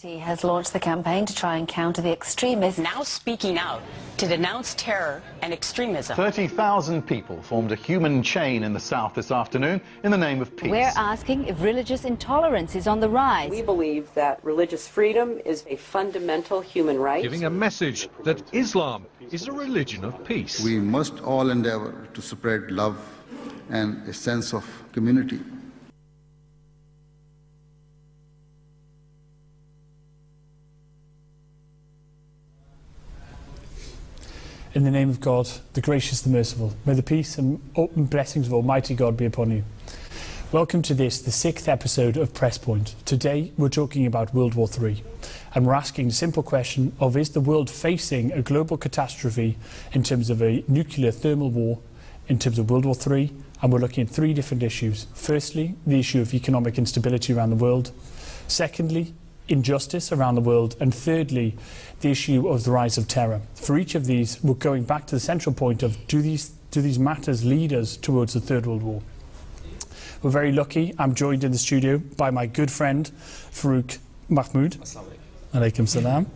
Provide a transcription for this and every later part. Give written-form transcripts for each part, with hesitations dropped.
He has launched the campaign to try and counter the extremists. Now speaking out to denounce terror and extremism. 30,000 people formed a human chain in the south this afternoon in the name of peace. We're asking if religious intolerance is on the rise. We believe that religious freedom is a fundamental human right. Giving a message that Islam is a religion of peace. We must all endeavor to spread love and a sense of community. In the name of God, the gracious, the merciful, may the peace and open blessings of Almighty God be upon you. Welcome to this, the 6th episode of Press Point. Today we're talking about World War III, and we're asking the simple question of, is the world facing a global catastrophe in terms of a nuclear thermal war, in terms of World War III, and we're looking at 3 different issues. Firstly, the issue of economic instability around the world. Secondly, injustice around the world, and thirdly, the issue of the rise of terror. For each of these, we're going back to the central point of, do these matters lead us towards the Third World War? We're very lucky. I'm joined in the studio by my good friend Farooq Mahmood. Alaikum salam.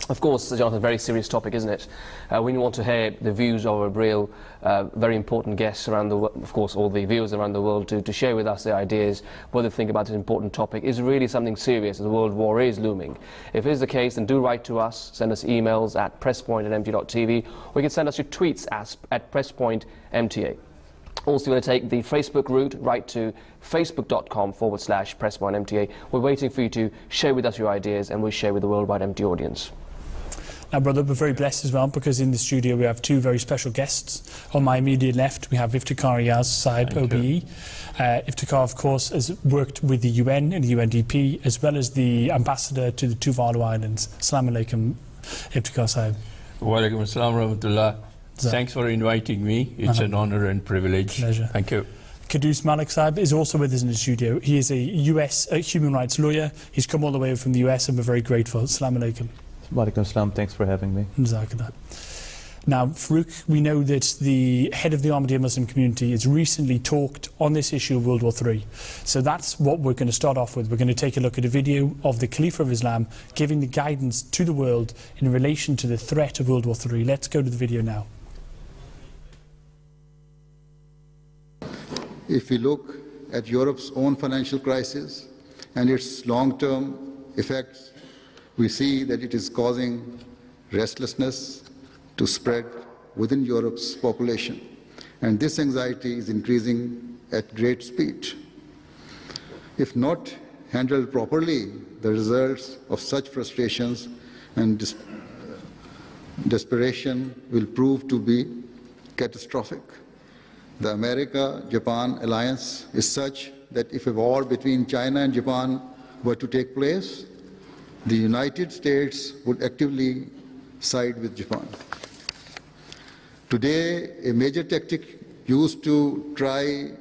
Of course, Jonathan, a very serious topic, isn't it? We want to hear the views of a real, very important guests around the world, of course, all the viewers around the world, to share with us their ideas, what they think about this important topic. Is really something serious, as the world war is looming. If it is the case, then do write to us, send us emails at presspoint@mt.tv, or you can send us your tweets at presspointmta. Also, you want to take the Facebook route, write to facebook.com/presspointmta. We're waiting for you to share with us your ideas, and we'll share with the worldwide MT audience. Now, brother, we're very blessed as well, because in the studio we have 2 very special guests. On my immediate left, we have Ifthikar Ayaz OBE. Ifthikar, of course, has worked with the UN and the UNDP, as well as the ambassador to the Tuvalu Islands. Assalamu alaikum, Ifthikar Sahib. Wa alaikum assalam wa rahmatullah. Thanks for inviting me. It's an honor and privilege. Pleasure. Thank you. Kadus Malik Sahib is also with us in the studio. He is a US human rights lawyer. He's come all the way from the US, and we're very grateful. Assalamu alaikum. Wa alaikum assalam. Thanks for having me. Jazakallah. Now, Farooq, we know that the head of the Ahmadiyya Muslim community has recently talked on this issue of World War III. So that's what we're going to start off with. We're going to take a look at a video of the Khalifa of Islam giving the guidance to the world in relation to the threat of World War III. Let's go to the video now. If we look at Europe's own financial crisis and its long-term effects, we see that it is causing restlessness to spread within Europe's population, and this anxiety is increasing at great speed. If not handled properly, the results of such frustrations and desperation will prove to be catastrophic. The America-Japan alliance is such that if a war between China and Japan were to take place, the United States would actively side with Japan. Today, a major tactic used to try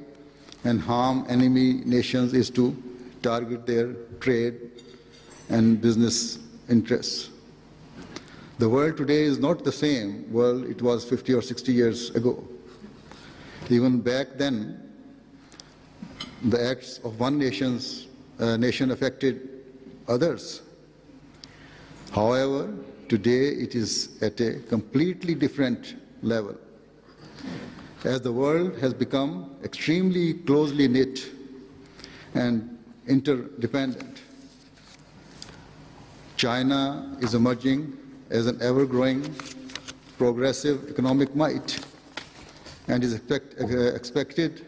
and harm enemy nations is to target their trade and business interests. The world today is not the same world it was 50 or 60 years ago. Even back then, the acts of one nation affected others. However, today it is at a completely different level. As the world has become extremely closely knit and interdependent, China is emerging as an ever-growing progressive economic might, and is expected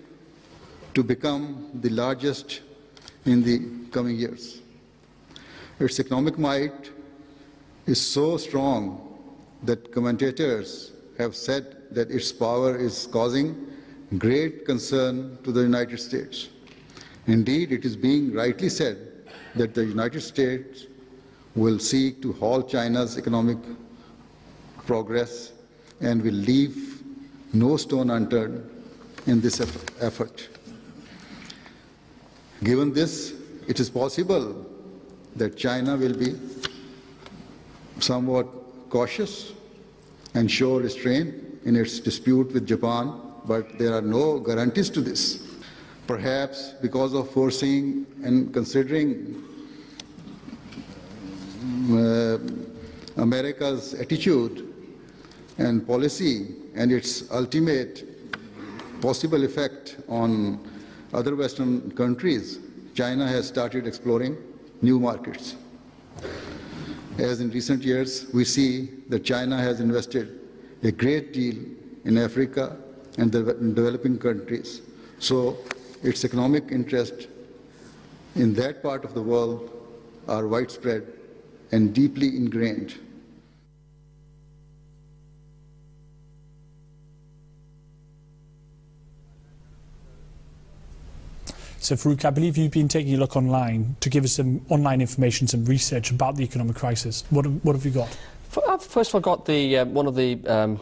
to become the largest in the coming years. Its economic might is so strong that commentators have said that its power is causing great concern to the United States. Indeed, it is being rightly said that the United States will seek to halt China's economic progress and will leave no stone unturned in this effort. Given this, it is possible that China will be somewhat cautious and show restraint in its dispute with Japan, but there are no guarantees to this. Perhaps because of foreseeing and considering America's attitude and policy and its ultimate possible effect on other Western countries, China has started exploring new markets. As in recent years, we see that China has invested a great deal in Africa and developing countries. So its economic interest in that part of the world are widespread and deeply ingrained. So, Farouk, I believe you've been taking a look online to give us some online information, some research about the economic crisis. What have you got? First of all, got the one of the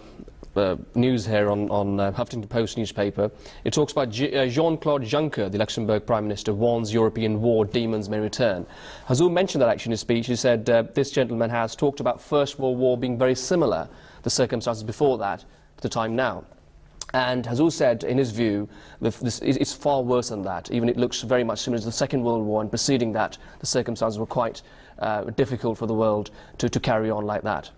news here on Huffington Post newspaper. It talks about Jean-Claude Juncker, the Luxembourg Prime Minister, warns European war demons may return. Hazul mentioned that actually in his speech. He said this gentleman has talked about First World War being very similar, the circumstances before that, to the time now. And Hazul said, in his view, it's far worse than that. Even it looks very much similar to the Second World War, and preceding that, the circumstances were quite difficult for the world to carry on like that.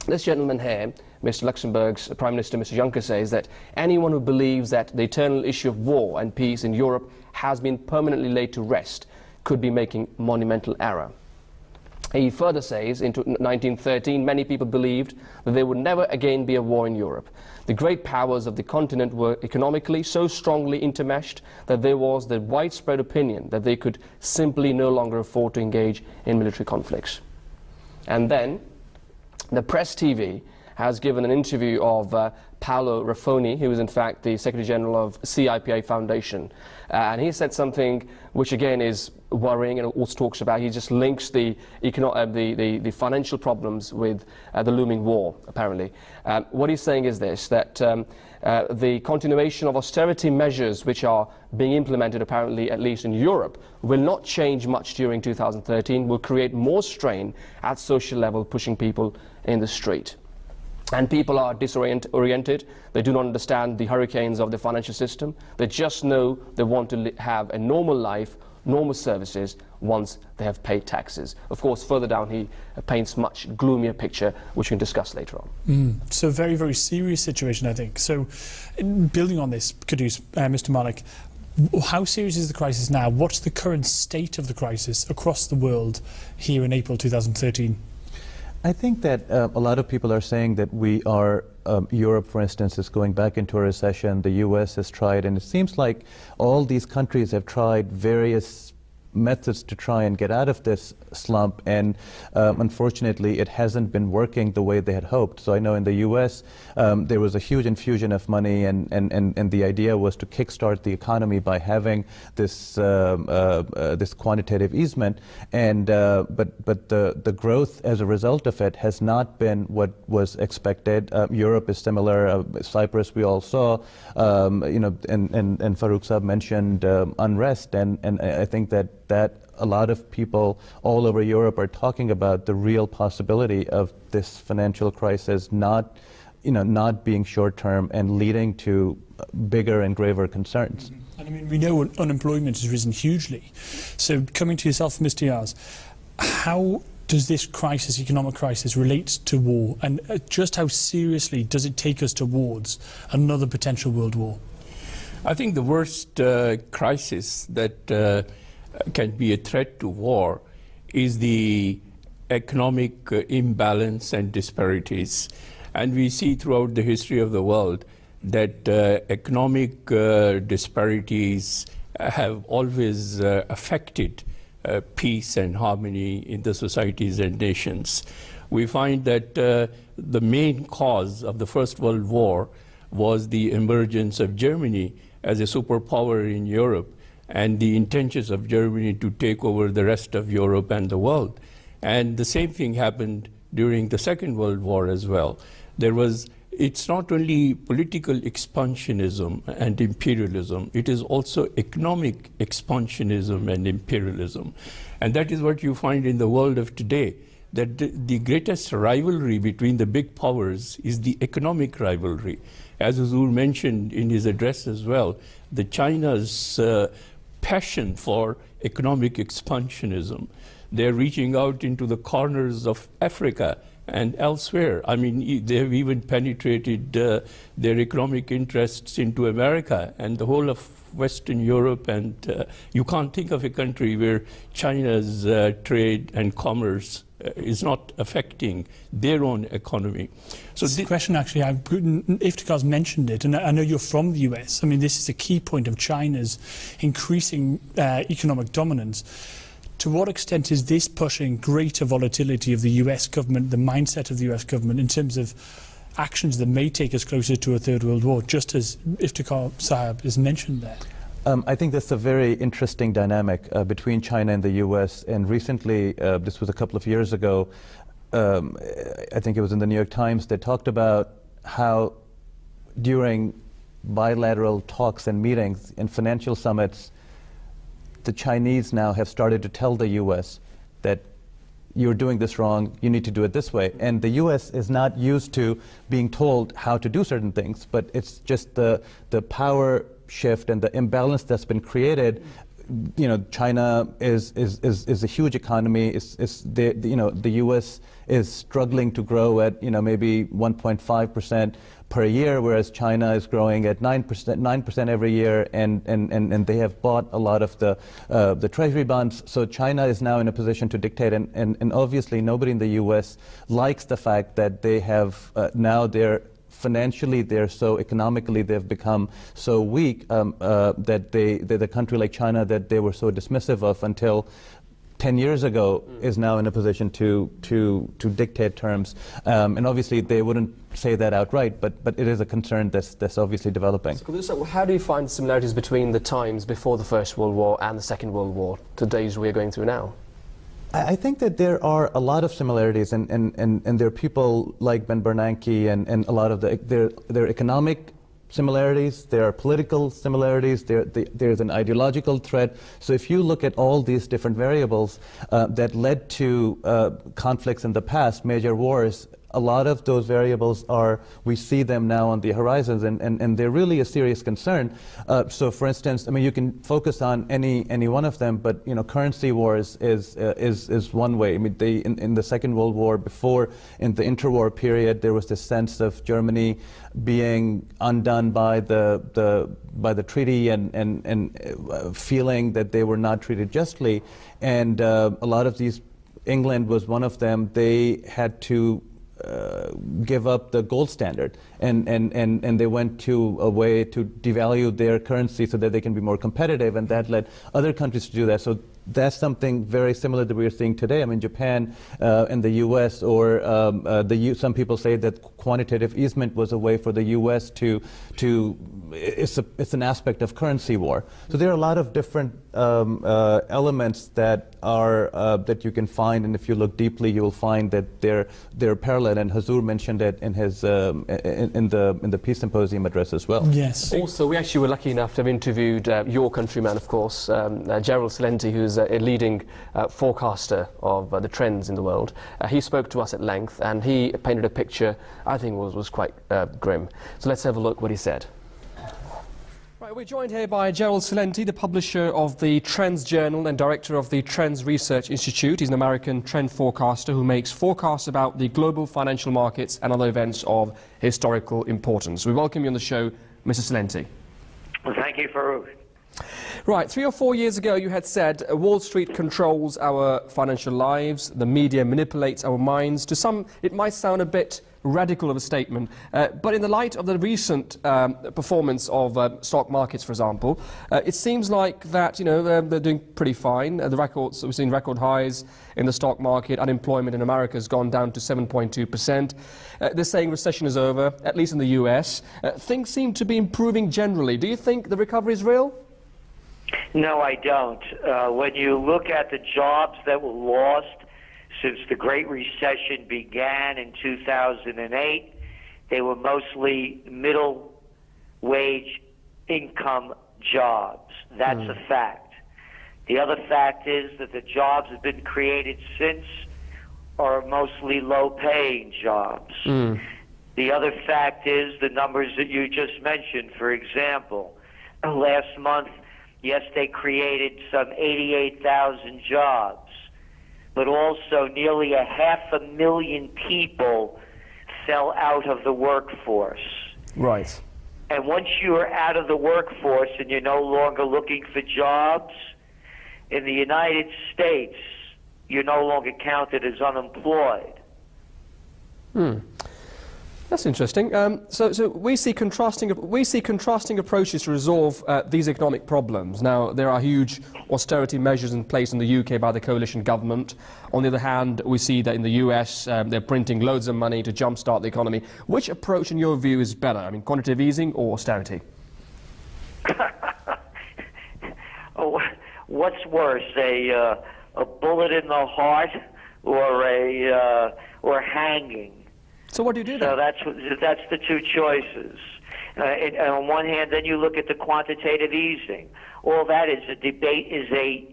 This gentleman here, Mr. Luxembourg's Prime Minister, Mr. Juncker, says that anyone who believes that the eternal issue of war and peace in Europe has been permanently laid to rest could be making monumental error. He further says, in 1913, many people believed that there would never again be a war in Europe. The great powers of the continent were economically so strongly intermeshed that there was the widespread opinion that they could simply no longer afford to engage in military conflicts. And then, the Press TV has given an interview of Paolo Raffoni, who is in fact the Secretary General of CIPA Foundation. And he said something which again is worrying, and also talks about, he just links the financial problems with the looming war, apparently. What he's saying is this, that the continuation of austerity measures which are being implemented, apparently, at least in Europe, will not change much during 2013, will create more strain at social level, pushing people in the street. And people are disoriented. They do not understand the hurricanes of the financial system. They just know they want to have a normal life, normal services, once they have paid taxes. Of course, further down he paints much gloomier picture, which we can discuss later on. So very, very serious situation, I think. So building on this, Qudus, Mr. Malik, how serious is the crisis now? What's the current state of the crisis across the world here in April 2013? I think that a lot of people are saying that we are, Europe, for instance, is going back into a recession. The US has tried, and it seems like all these countries have tried various methods to try and get out of this slump, and unfortunately it hasn't been working the way they had hoped. So I know in the US there was a huge infusion of money, and the idea was to kickstart the economy by having this this quantitative easement, and but the growth as a result of it has not been what was expected. Europe is similar. Cyprus we all saw, you know, and Farouk Saab mentioned unrest, and I think that a lot of people all over Europe are talking about the real possibility of this financial crisis not being short-term and leading to bigger and graver concerns. And I mean, we know unemployment has risen hugely. So coming to yourself, Mr. Ayaz, how does this crisis, economic crisis, relate to war? And just how seriously does it take us towards another potential world war? I think the worst crisis that can be a threat to war is the economic imbalance and disparities. And we see throughout the history of the world that economic disparities have always affected peace and harmony in the societies and nations. We find that the main cause of the First World War was the emergence of Germany as a superpower in Europe, and the intentions of Germany to take over the rest of Europe and the world. And the same thing happened during the Second World War as well. It's not only political expansionism and imperialism, it is also economic expansionism and imperialism. And that is what you find in the world of today, that the greatest rivalry between the big powers is the economic rivalry. As Hazur mentioned in his address as well, the China's passion for economic expansionism. They're reaching out into the corners of Africa and elsewhere. I mean, they have even penetrated their economic interests into America and the whole of Western Europe, and you can't think of a country where China's trade and commerce is not affecting their own economy. So the question, actually, Iftikar's mentioned it, and I know you're from the US. I mean, this is a key point of China's increasing economic dominance. To what extent is this pushing greater volatility of the US government, the mindset of the US government, in terms of actions that may take us closer to a third world war, just as Ifthikar Sahab has mentioned there? I think that's a very interesting dynamic between China and the US. And recently, this was a couple of years ago, I think it was in the New York Times, they talked about how during bilateral talks and meetings and financial summits, the Chinese now have started to tell the US that you're doing this wrong, you need to do it this way. And the US is not used to being told how to do certain things, but it's just the power shift and the imbalance that's been created. You know, China is a huge economy. The US is struggling to grow at maybe 1.5% per year, whereas China is growing at 9% every year, and they have bought a lot of the treasury bonds. So China is now in a position to dictate, and obviously nobody in the US likes the fact that they have now financially, economically, they've become so weak that the country like China that they were so dismissive of until 10 years ago is now in a position to dictate terms. And obviously they wouldn't say that outright, but it is a concern that's obviously developing. So how do you find similarities between the times before the First World War and the Second World War, the days we're going through now? I think that there are a lot of similarities, and there are people like Ben Bernanke and a lot of there are economic similarities, there are political similarities, there's an ideological threat. So if you look at all these different variables that led to conflicts in the past, major wars, a lot of those variables we see them now on the horizons, and they're really a serious concern. So for instance, I mean, you can focus on any one of them, but currency wars is one way. I mean, in the Second World War, in the interwar period, there was this sense of Germany being undone by the treaty and feeling that they were not treated justly, and a lot of these, England was one of them. They had to give up the gold standard, and they went to a way to devalue their currency so that they can be more competitive, and that led other countries to do that. So that's something very similar that we're seeing today. I mean, Japan and the U.S. or some people say that quantitative easement was a way for the U.S. it's an aspect of currency war. So there are a lot of different elements that you can find, and if you look deeply, you will find that they're parallel. And Hazur mentioned it in his in the Peace Symposium address as well. Yes. Also, we actually were lucky enough to have interviewed your countryman, of course, Gerald Celente, who's a leading forecaster of the trends in the world. He spoke to us at length, and he painted a picture I think was quite grim. So let's have a look what he said. Right, we're joined here by Gerald Celente, the publisher of the Trends Journal and director of the Trends Research Institute. He's an American trend forecaster who makes forecasts about the global financial markets and other events of historical importance. We welcome you on the show, Mr. Celente. Well, thank you, Farouk. Right, 3 or 4 years ago you had said Wall Street controls our financial lives, the media manipulates our minds. To some it might sound a bit radical of a statement, but in the light of the recent performance of stock markets, for example, it seems like that they're doing pretty fine. We've seen record highs in the stock market. Unemployment in America has gone down to 7.2%. They're saying recession is over, at least in the US. Things seem to be improving generally. Do you think the recovery is real? No, I don't. When you look at the jobs that were lost since the Great Recession began in 2008, they were mostly middle wage income jobs. That's a fact. The other fact is that the jobs that have been created since are mostly low-paying jobs. The other fact is the numbers that you just mentioned. For example, last month, yes, they created some 88,000 jobs, but also nearly 500,000 people fell out of the workforce. Right. And once you're out of the workforce and you're no longer looking for jobs, in the United States, you're no longer counted as unemployed. That's interesting. So we see contrasting approaches to resolve these economic problems. Now, there are huge austerity measures in place in the UK by the coalition government. On the other hand, we see that in the US, they're printing loads of money to jumpstart the economy. Which approach, in your view, is better? I mean, quantitative easing or austerity? What's worse, a bullet in the heart or hanging? So what do you do then? So that's the two choices. And on one hand, then you look at the quantitative easing. All that is a debate is a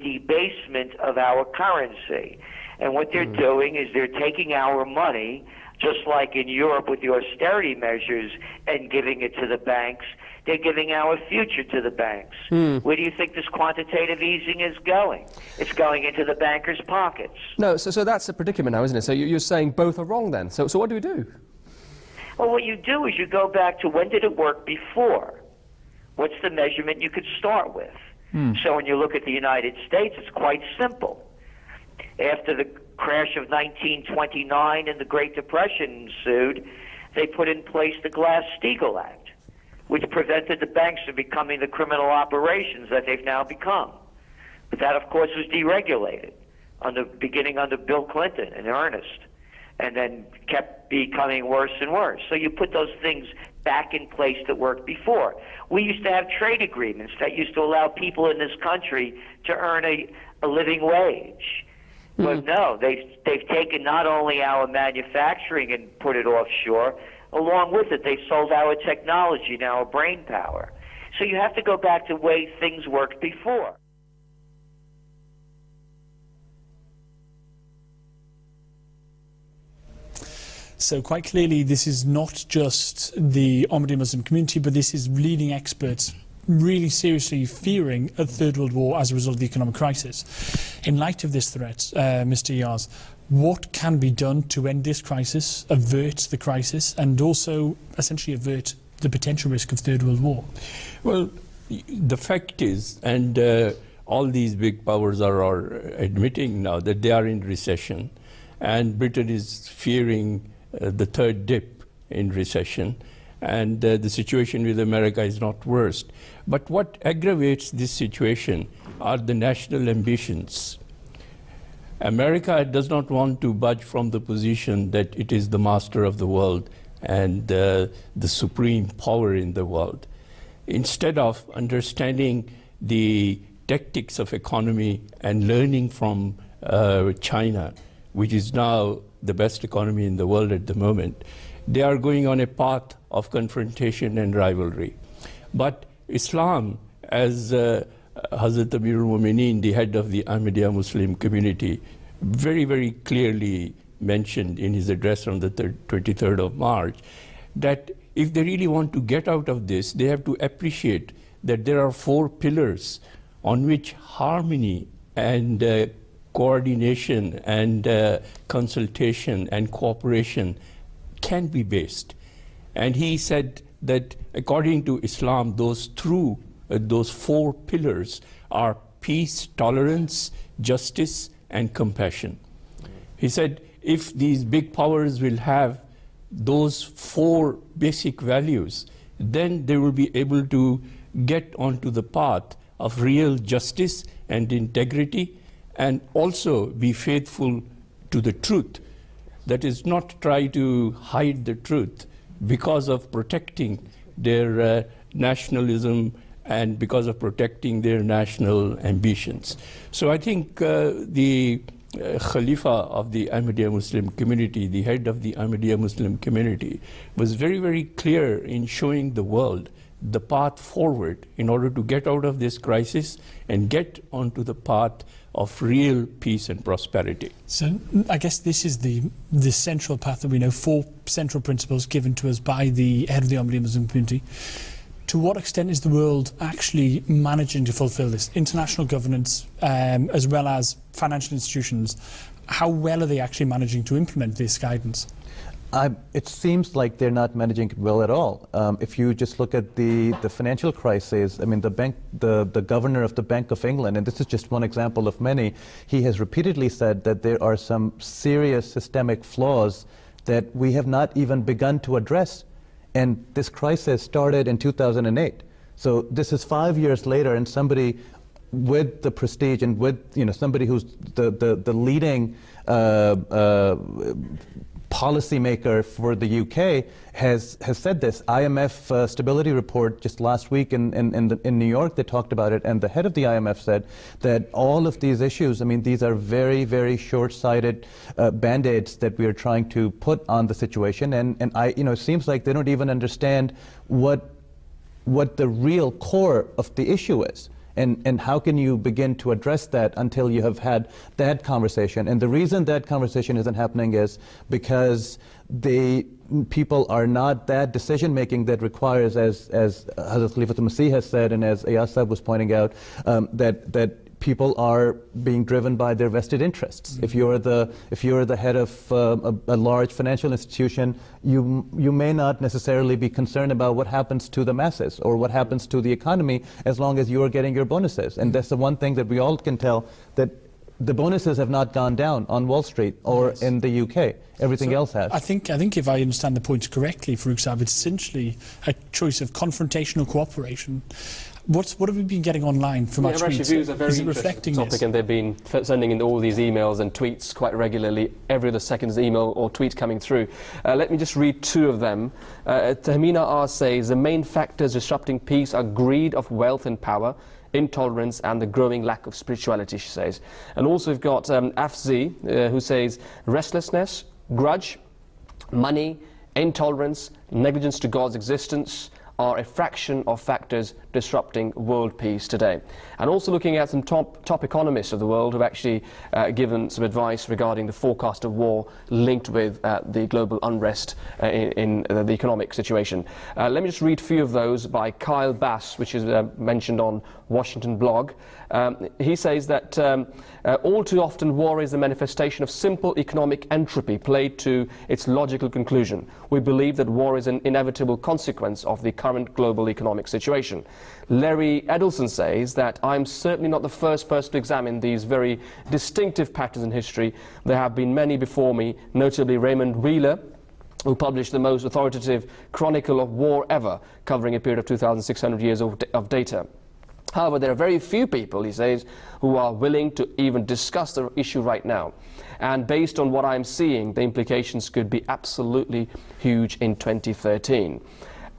debasement of our currency. And what they're doing is they're taking our money, just like in Europe with the austerity measures, and giving it to the banks. They're giving our future to the banks. Where do you think this quantitative easing is going? It's going into the bankers' pockets. No, so that's a predicament now, isn't it? So you're saying both are wrong then. So what do we do? Well, what you do is you go back to when did it work before? What's the measurement you could start with? So when you look at the United States, it's quite simple. After the crash of 1929 and the Great Depression ensued, they put in place the Glass-Steagall Act, which prevented the banks from becoming the criminal operations that they've now become. But that, of course, was deregulated, beginning under Bill Clinton in earnest, and then kept becoming worse and worse. So you put those things back in place that worked before. We used to have trade agreements that used to allow people in this country to earn a living wage. But no, they've taken not only our manufacturing and put it offshore, along with it, they sold our technology and our brain power. So you have to go back to the way things worked before. So quite clearly, this is not just the Ahmadi Muslim community, but this is leading experts really seriously fearing a third world war as a result of the economic crisis. In light of this threat, Mr. Ayaz, what can be done to end this crisis, avert the crisis, and also essentially avert the potential risk of third world war? Well, the fact is, and all these big powers are admitting now that they are in recession, and Britain is fearing the third dip in recession, and the situation with America is not worse. But what aggravates this situation are the national ambitions. America does not want to budge from the position that it is the master of the world and the supreme power in the world. Instead of understanding the tactics of economy and learning from China, which is now the best economy in the world at the moment, they are going on a path of confrontation and rivalry. But Islam, as Hazrat Amirul Mumineen, the head of the Ahmadiyya Muslim community, very, very clearly mentioned in his address on the 23rd of March, that if they really want to get out of this, they have to appreciate that there are 4 pillars on which harmony and coordination and consultation and cooperation can be based. And he said that according to Islam, those 4 pillars are peace, tolerance, justice, and compassion. He said if these big powers will have those 4 basic values, then they will be able to get onto the path of real justice and integrity, and also be faithful to the truth. That is, not try to hide the truth because of protecting their nationalism and because of protecting their national ambitions. So I think the Khalifa of the Ahmadiyya Muslim community, the head of the Ahmadiyya Muslim community, was very, very clear in showing the world the path forward in order to get out of this crisis and get onto the path of real peace and prosperity. So I guess this is the central path that we know, 4 central principles given to us by the head of the Ahmadiyya Muslim community. To what extent is the world actually managing to fulfil this? International governance, as well as financial institutions, how well are they actually managing to implement this guidance? It seems like they're not managing it well at all. If you just look at the financial crisis, I mean, the governor of the Bank of England, and this is just one example of many, he has repeatedly said that there are some serious systemic flaws that we have not even begun to address. And this crisis started in 2008. So this is 5 years later, and somebody with the prestige and with, you know, somebody who's the leading policymaker for the UK has said this. IMF stability report just last week in New York, they talked about it, and the head of the IMF said that all of these issues, I mean, these are very, very short-sighted band-aids that we are trying to put on the situation, and you know, it seems like they don't even understand what the real core of the issue is. And how can you begin to address that until you have had that conversation? And the reason that conversation isn't happening is because people are not that decision-making that requires, as Hazrat Khalifatul Masih has said, and as Ayaz Sahib was pointing out, that people are being driven by their vested interests. If you're the head of a large financial institution, you may not necessarily be concerned about what happens to the masses or what happens to the economy, as long as you are getting your bonuses. And that's the one thing that we all can tell, that the bonuses have not gone down on Wall Street or in the UK. Everything else has. I think if I understand the point correctly, for example, it's essentially a choice of confrontation or cooperation. What have we been getting online from our tweets? Views are very interesting topic, and they've been sending in all these emails and tweets quite regularly. Every other second email or tweet coming through. Let me just read two of them. Tahmina R says, the main factors disrupting peace are greed of wealth and power, intolerance, and the growing lack of spirituality, she says. And also we've got Afzi, who says, restlessness, grudge, money, intolerance, negligence to God's existence are a fraction of factors disrupting world peace today. And also looking at some top economists of the world who've actually given some advice regarding the forecast of war linked with the global unrest in the economic situation. Let me just read a few of those by Kyle Bass, which is mentioned on Washington blog. He says that all too often war is a manifestation of simple economic entropy played to its logical conclusion. We believe that war is an inevitable consequence of the current global economic situation. Larry Edelson says that I'm certainly not the first person to examine these very distinctive patterns in history. There have been many before me, notably Raymond Wheeler, who published the most authoritative chronicle of war ever, covering a period of 2,600 years of data. However, there are very few people, he says, who are willing to even discuss the issue right now. And based on what I'm seeing, the implications could be absolutely huge in 2013.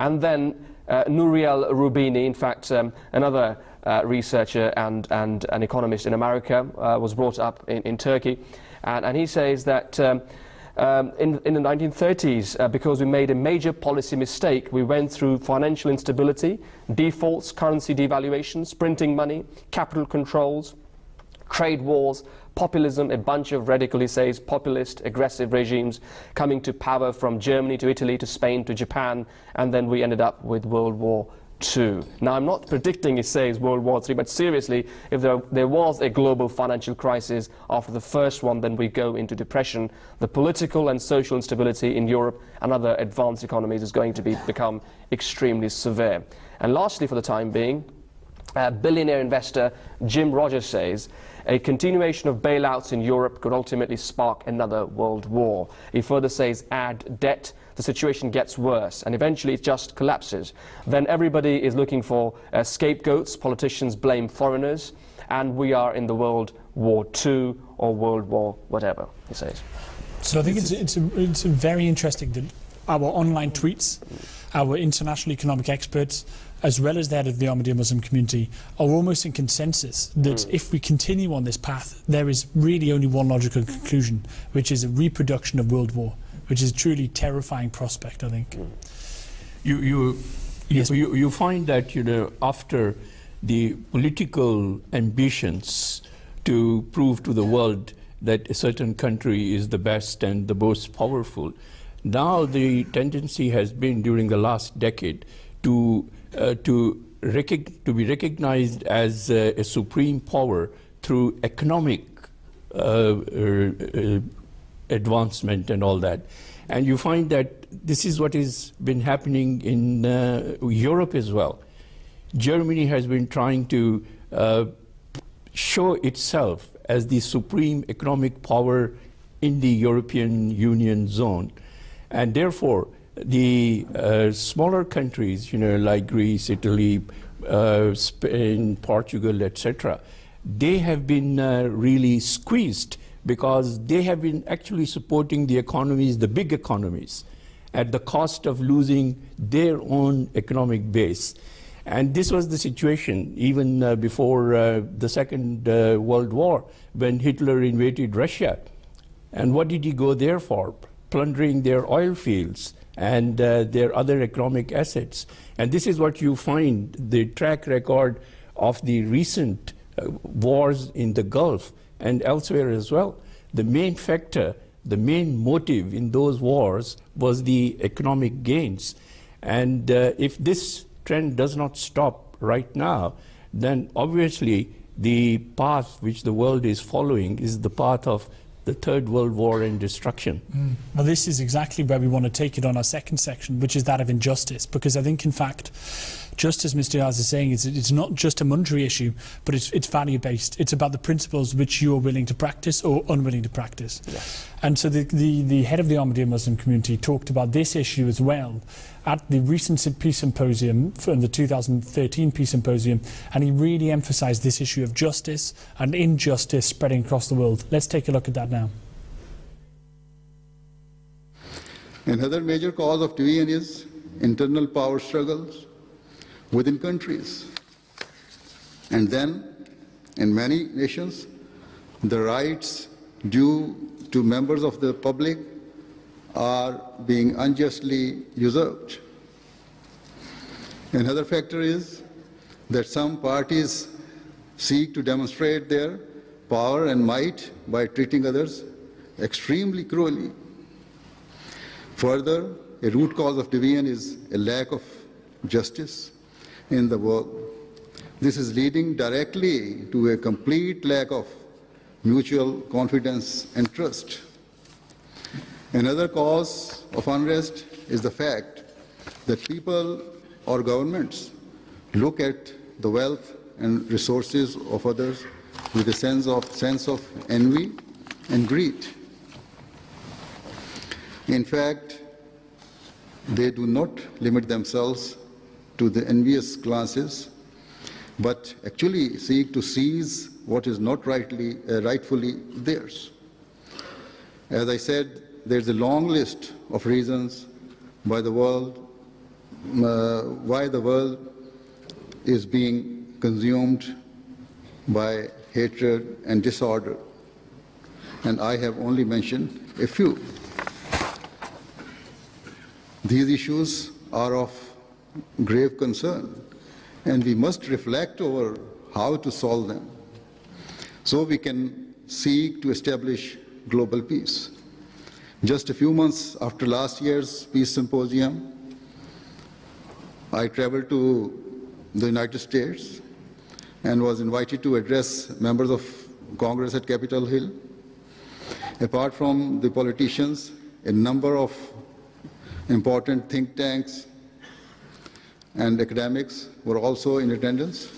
And then Nouriel Roubini, in fact, another researcher and an economist in America, was brought up in Turkey. And he says that in the 1930s, because we made a major policy mistake, we went through financial instability, defaults, currency devaluations, printing money, capital controls, trade wars, populism, a bunch of radical, he says, populist, aggressive regimes coming to power from Germany to Italy to Spain to Japan, and then we ended up with World War II. Now, I'm not predicting, he says, World War III, but seriously, if there was a global financial crisis after the first one, then we go into depression. The political and social instability in Europe and other advanced economies is going to become extremely severe. And lastly, for the time being, billionaire investor Jim Rogers says a continuation of bailouts in Europe could ultimately spark another world war. He further says, add debt, the situation gets worse, and eventually it just collapses. Then everybody is looking for scapegoats, politicians blame foreigners, and we are in the World War II or World War whatever, he says. So I think it's very interesting that our online tweets, our international economic experts, as well as that of the Ahmadiyya Muslim community, are almost in consensus that if we continue on this path, there is really only one logical conclusion, which is a reproduction of world war, which is a truly terrifying prospect, I think. You find that, you know, after the political ambitions to prove to the world that a certain country is the best and the most powerful, now the tendency has been during the last decade to to be recognized as a supreme power through economic advancement and all that. And you find that this is what has been happening in Europe as well. Germany has been trying to show itself as the supreme economic power in the European Union zone. And therefore, the smaller countries, like Greece, Italy, Spain, Portugal, etc., they have been really squeezed because they have been actually supporting the economies, the big economies, at the cost of losing their own economic base. And this was the situation even before the Second World War, when Hitler invaded Russia. And what did he go there for? Plundering their oil fields and their other economic assets. And this is what you find, the track record of the recent wars in the Gulf and elsewhere as well. The main factor, the main motive in those wars was the economic gains. And if this trend does not stop right now, then obviously the path which the world is following is the path of the Third World War and destruction. Well, this is exactly where we want to take it on our second section, which is that of injustice, because I think, in fact, just as Mr. Ayaz is saying, it's not just a monetary issue, but it's value-based. It's about the principles which you are willing to practice or unwilling to practice. Yes. And so the head of the Ahmadiyya Muslim community talked about this issue as well at the recent Peace Symposium, from the 2013 Peace Symposium, and he really emphasised this issue of justice and injustice spreading across the world. Let's take a look at that now. Another major cause of division is internal power struggles within countries. And then, in many nations, the rights due to members of the public are being unjustly usurped. Another factor is that some parties seek to demonstrate their power and might by treating others extremely cruelly. Further, a root cause of division is a lack of justice in the world. This is leading directly to a complete lack of mutual confidence and trust. Another cause of unrest is the fact that people or governments look at the wealth and resources of others with a sense of envy and greed. In fact, they do not limit themselves to the envious glances, but actually seek to seize what is not rightfully theirs. As I said, there's a long list of reasons why the world is being consumed by hatred and disorder, and I have only mentioned a few. These issues are of grave concern, and we must reflect over how to solve them so we can seek to establish global peace. Just a few months after last year's Peace Symposium, I traveled to the United States and was invited to address members of Congress at Capitol Hill. Apart from the politicians, a number of important think tanks and academics were also in attendance.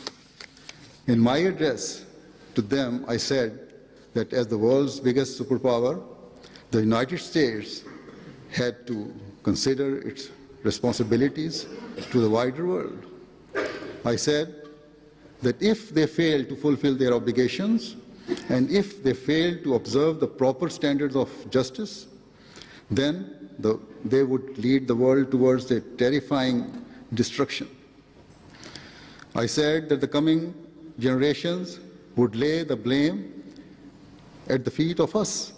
In my address to them, I said that as the world's biggest superpower, the United States had to consider its responsibilities to the wider world. I said that if they fail to fulfill their obligations, and if they fail to observe the proper standards of justice, then they would lead the world towards a terrifying destruction. I said that the coming generations would lay the blame at the feet of us,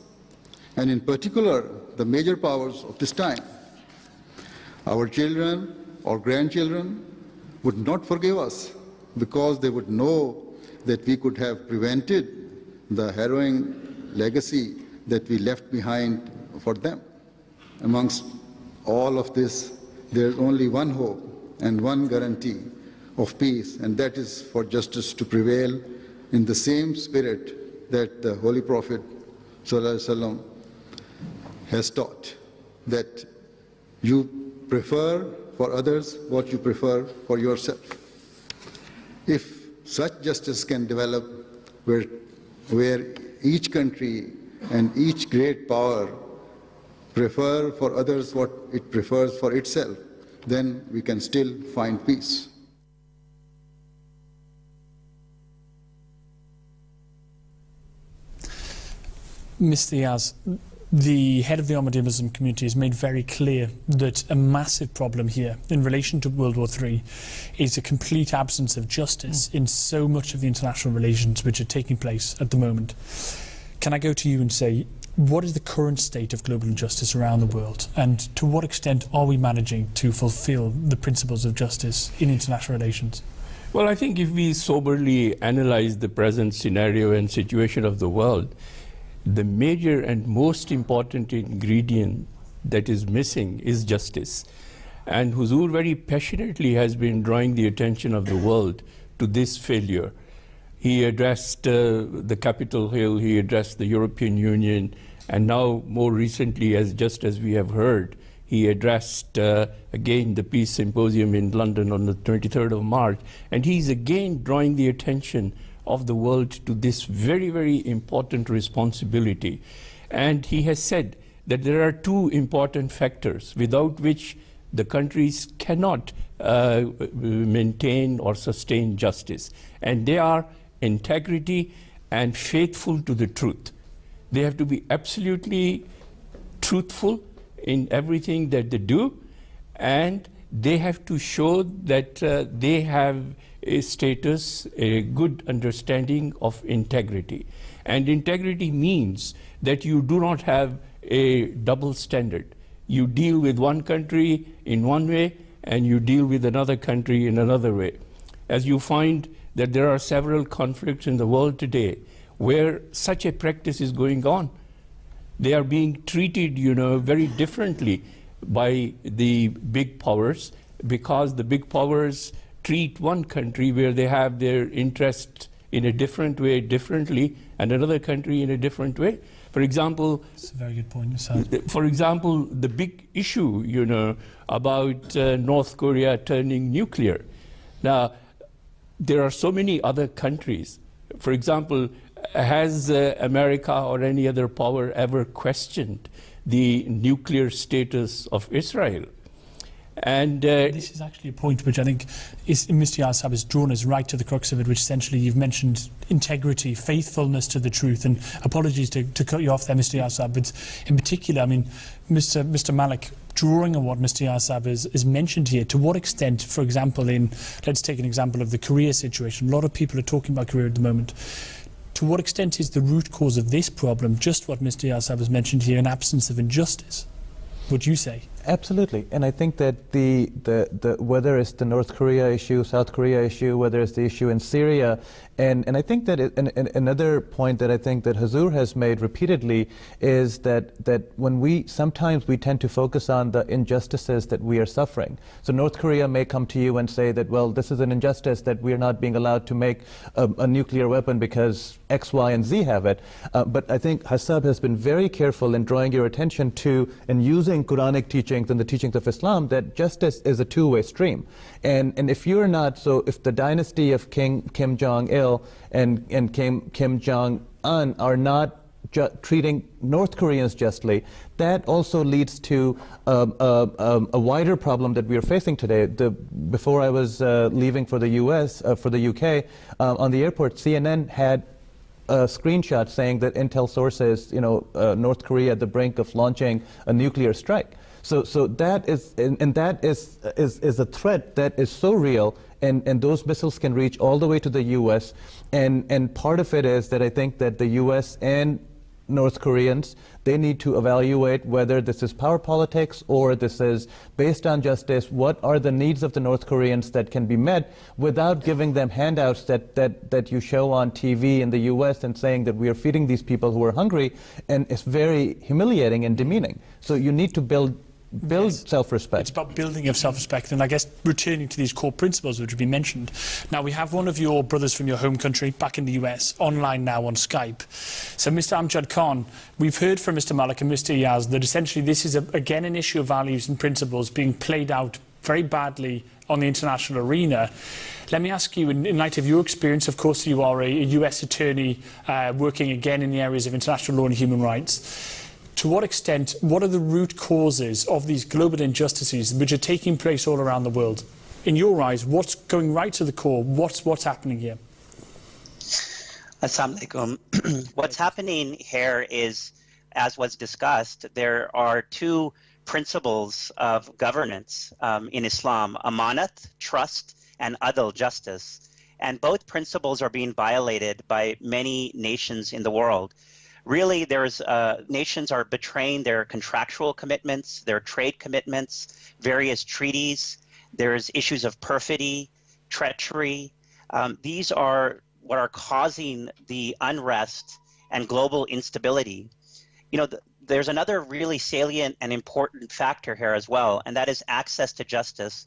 and in particular, the major powers of this time. Our children or grandchildren would not forgive us because they would know that we could have prevented the harrowing legacy that we left behind for them. Amongst all of this, there is only one hope, and one guarantee of peace, and that is for justice to prevail in the same spirit that the Holy Prophet ﷺ has taught, that you prefer for others what you prefer for yourself. If such justice can develop where each country and each great power prefer for others what it prefers for itself, then we can still find peace. Mr. Ayaz, the head of the Ahmadi Muslim community has made very clear that a massive problem here in relation to World War III is a complete absence of justice in so much of the international relations which are taking place at the moment. Can I go to you and say, what is the current state of global injustice around the world, and to what extent are we managing to fulfill the principles of justice in international relations? Well, I think if we soberly analyze the present scenario and situation of the world, the major and most important ingredient that is missing is justice. And Huzur very passionately has been drawing the attention of the world to this failure. He addressed the Capitol Hill, he addressed the European Union, and now more recently, just as we have heard, he addressed again the Peace Symposium in London on the 23rd of March. And he's again drawing the attention of the world to this very, very important responsibility. And he has said that there are two important factors without which the countries cannot maintain or sustain justice. And they are integrity and faithful to the truth. They have to be absolutely truthful in everything that they do, and they have to show that they have a status, a good understanding of integrity. And integrity means that you do not have a double standard. You deal with one country in one way, and you deal with another country in another way. As you find that there are several conflicts in the world today where such a practice is going on. They are being treated, very differently by the big powers, because the big powers treat one country where they have their interest in a different way differently, and another country in a different way. For example, that's a very good point. For example, the big issue, about North Korea turning nuclear. Now, there are so many other countries. For example, has America or any other power ever questioned the nuclear status of Israel? And this is actually a point which I think Mr. Ayaz has drawn us right to the crux of it, which essentially you've mentioned integrity, faithfulness to the truth. And apologies to cut you off there, Mr. Ayaz, but in particular, I mean, Mr. Malik, drawing on what Mr. Ayaz is mentioned here, to what extent, for example, let's take an example of the Korea situation. A lot of people are talking about Korea at the moment. To what extent is the root cause of this problem just what Mr. Ayaz has mentioned here, an absence of injustice? Would you say? Absolutely, and I think that the whether it's the North Korea issue, South Korea issue, whether it's the issue in Syria, and I think that another point that I think that Huzur has made repeatedly is that when sometimes we tend to focus on the injustices that we are suffering. So North Korea may come to you and say that, well, this is an injustice that we are not being allowed to make a nuclear weapon because X, Y, and Z have it. But I think Hassab has been very careful in drawing your attention to and using Quranic teachings and the teachings of Islam that justice is a two-way stream. And if you're not, so if the dynasty of Kim Jong-il and Kim Jong-un are not treating North Koreans justly, that also leads to a wider problem that we are facing today. Before I was leaving for the US, for the UK, on the airport, CNN had a screenshot saying that intel sources, North Korea at the brink of launching a nuclear strike. So that is, and that is a threat that is so real, and those missiles can reach all the way to the U.S. And part of it is that I think that the U.S. and North Koreans, they need to evaluate whether this is power politics or this is based on justice. What are the needs of the North Koreans that can be met without giving them handouts that you show on TV in the US and saying that we are feeding these people who are hungry, and it's very humiliating and demeaning. So you need to build build self-respect. It's about building of self-respect, and I guess returning to these core principles which have been mentioned. Now, we have one of your brothers from your home country back in the US online now on Skype. So, Mr. Amjad Khan, we've heard from Mr. Malik and Mr. Ayaz that essentially this is, again, an issue of values and principles being played out very badly on the international arena. Let me ask you, in light of your experience, of course, you are a US attorney working again in the areas of international law and human rights. To what extent, what are the root causes of these global injustices which are taking place all around the world? In your eyes, what's going right to the core? What's happening here? Assalamu alaikum. What's happening here is, as was discussed, there are two principles of governance in Islam: amanat, trust, and adl, justice. And both principles are being violated by many nations in the world. Really, there's nations are betraying their contractual commitments, their trade commitments, various treaties. There's issues of perfidy, treachery. These are what are causing the unrest and global instability. You know, there's another really salient and important factor here as well, and that is access to justice.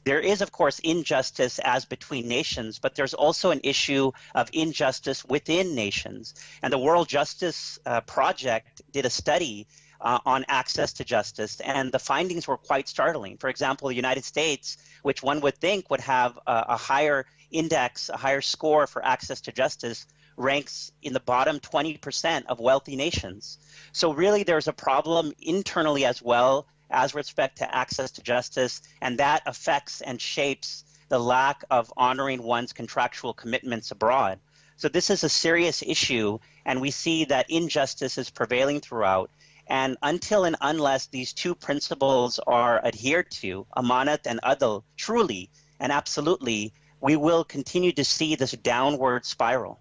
There is, of course, injustice as between nations, but there's also an issue of injustice within nations. And the World Justice Project did a study on access to justice, and the findings were quite startling. For example, the United States, which one would think would have a higher index, a higher score for access to justice, ranks in the bottom 20% of wealthy nations. So really there's a problem internally as well as respect to access to justice, and that affects and shapes the lack of honoring one's contractual commitments abroad. So this is a serious issue, and we see that injustice is prevailing throughout. And until and unless these two principles are adhered to, amanat and adl, truly and absolutely, we will continue to see this downward spiral.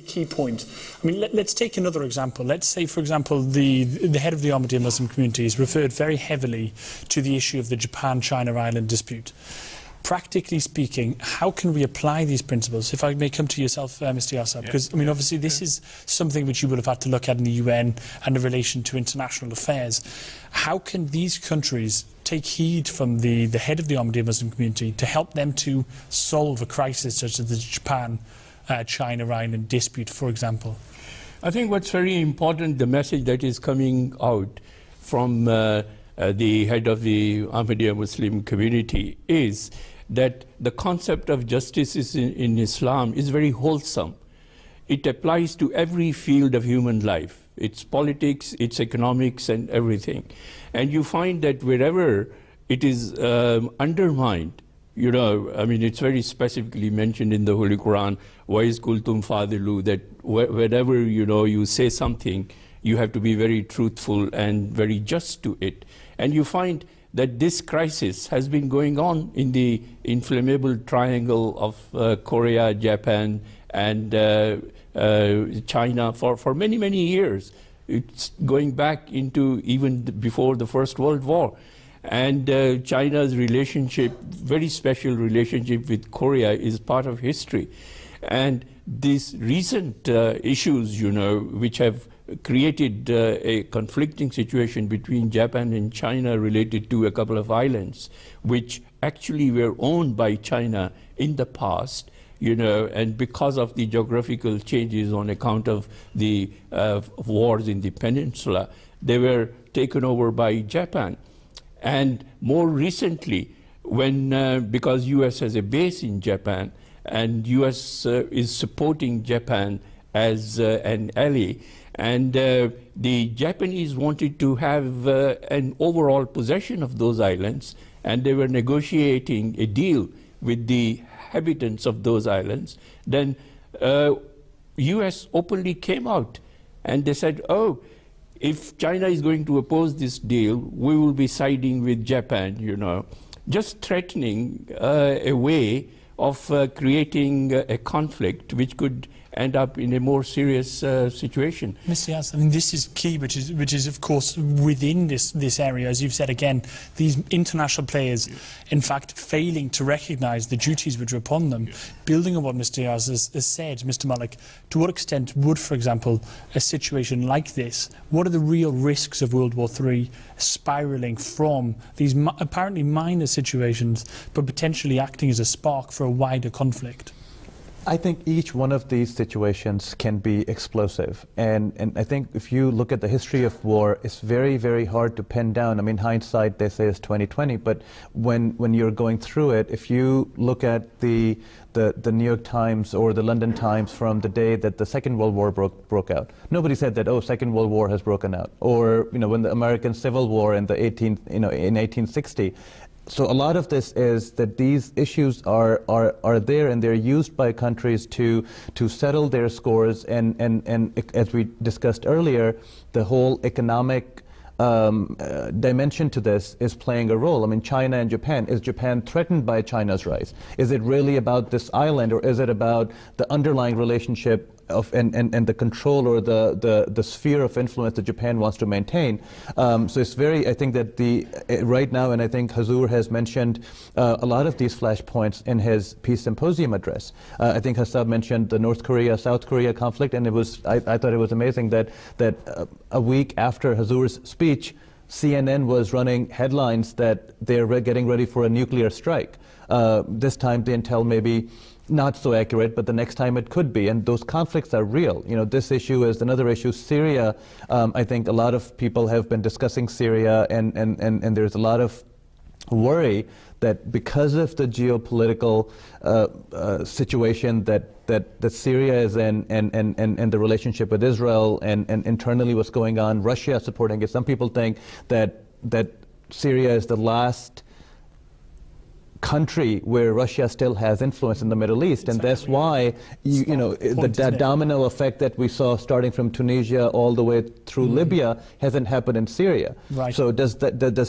Key point. I mean, let's take another example. Let's say, for example, the head of the Ahmadiyya Muslim community has referred very heavily to the issue of the Japan-China island dispute. Practically speaking, how can we apply these principles? If I may come to yourself, Mr. Yasab, because, I mean, obviously this is something which you would have had to look at in the UN and in relation to international affairs. How can these countries take heed from the head of the Ahmadiyya Muslim community to help them to solve a crisis such as the Japan-China island dispute, for example? I think what's very important, the message that is coming out from the head of the Ahmadiyya Muslim community is that the concept of justice in Islam is very wholesome. It applies to every field of human life. It's politics, it's economics, and everything. And you find that wherever it is undermined, you know, I mean, it's very specifically mentioned in the Holy Quran, وَإِذْ قُلْتُمْ فَاضِلُوا, that whenever, you know, you say something, you have to be very truthful and very just to it. And you find that this crisis has been going on in the inflammable triangle of Korea, Japan, and China for many, many years. It's going back into even before the First World War. And China's relationship, very special relationship with Korea, is part of history. And these recent issues, you know, which have created a conflicting situation between Japan and China related to a couple of islands, which actually were owned by China in the past, you know, and because of the geographical changes on account of the wars in the peninsula, they were taken over by Japan. And more recently, when because US has a base in Japan, and US is supporting Japan as an ally, and the Japanese wanted to have an overall possession of those islands, and they were negotiating a deal with the inhabitants of those islands. Then US openly came out and they said, oh, if China is going to oppose this deal, we will be siding with Japan, you know, just threatening a way of creating a conflict which could end up in a more serious situation. Mr. Ayaz, I mean, this is key, which is of course within this area, as you've said again, these international players, in fact, failing to recognise the duties which are upon them. Building on what Mr. Ayaz has said, Mr. Malik, to what extent would, for example, a situation like this, what are the real risks of World War III spiralling from these apparently minor situations, but potentially acting as a spark for a wider conflict? I think each one of these situations can be explosive. And I think if you look at the history of war, it's very, very hard to pin down. I mean, hindsight, they say, is 20/20. But when you're going through it, if you look at the New York Times or the London Times from the day that the Second World War broke out, nobody said that, oh, Second World War has broken out. Or, you know, when the American Civil War in in 1860. So a lot of this is that these issues are there, and they're used by countries to settle their scores, and as we discussed earlier, the whole economic dimension to this is playing a role. I mean, China and Japan, is Japan threatened by China's rise? Is it really about this island, or is it about the underlying relationship of and the control or the sphere of influence that Japan wants to maintain? So it's very, I think that right now, and I think Hazur has mentioned a lot of these flashpoints in his peace symposium address. I think Hassab mentioned the North Korea-South Korea conflict, and I thought it was amazing that a week after Hazur's speech, CNN was running headlines that they're getting ready for a nuclear strike. This time the intel maybe not so accurate, but the next time it could be, and those conflicts are real. You know, this issue is another issue. Syria, I think a lot of people have been discussing Syria, and there's a lot of worry that because of the geopolitical situation that Syria is in, and the relationship with Israel, and internally what's going on, Russia supporting it. Some people think that Syria is the last country where Russia still has influence in the Middle East, and that's why that domino effect that we saw starting from Tunisia all the way through Libya hasn't happened in Syria. Right. So does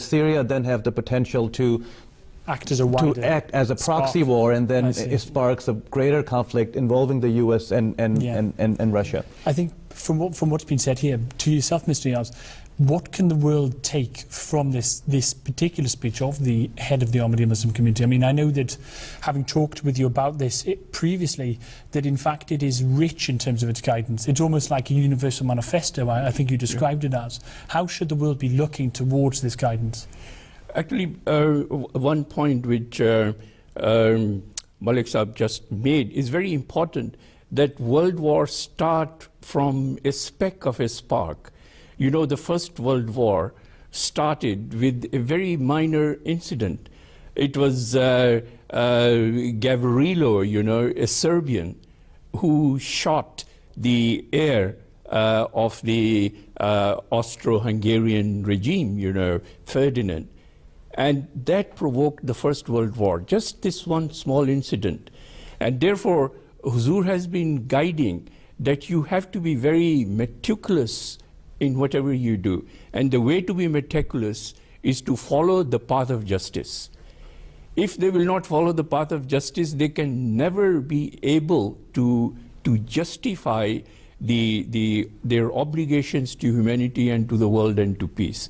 Syria then have the potential to act as a proxy war, and then it sparks a greater conflict involving the U.S. and Russia? I think from what's been said here, to yourself, Mr. Ayaz, what can the world take from this particular speech of the head of the Ahmadiyya Muslim community? I mean, I know that, having talked with you about this previously, that in fact it is rich in terms of its guidance. It's almost like a universal manifesto, I think you described it as. How should the world be looking towards this guidance? Actually, one point which Malik Saab just made is very important, that world wars start from a speck of a spark. You know, the First World War started with a very minor incident. It was Gavrilo, you know, a Serbian, who shot the heir of the Austro-Hungarian regime, you know, Ferdinand. And that provoked the First World War, just this one small incident. And therefore, Huzur has been guiding that you have to be very meticulous in whatever you do. And the way to be meticulous is to follow the path of justice. If they will not follow the path of justice, they can never be able to justify their obligations to humanity and to the world and to peace.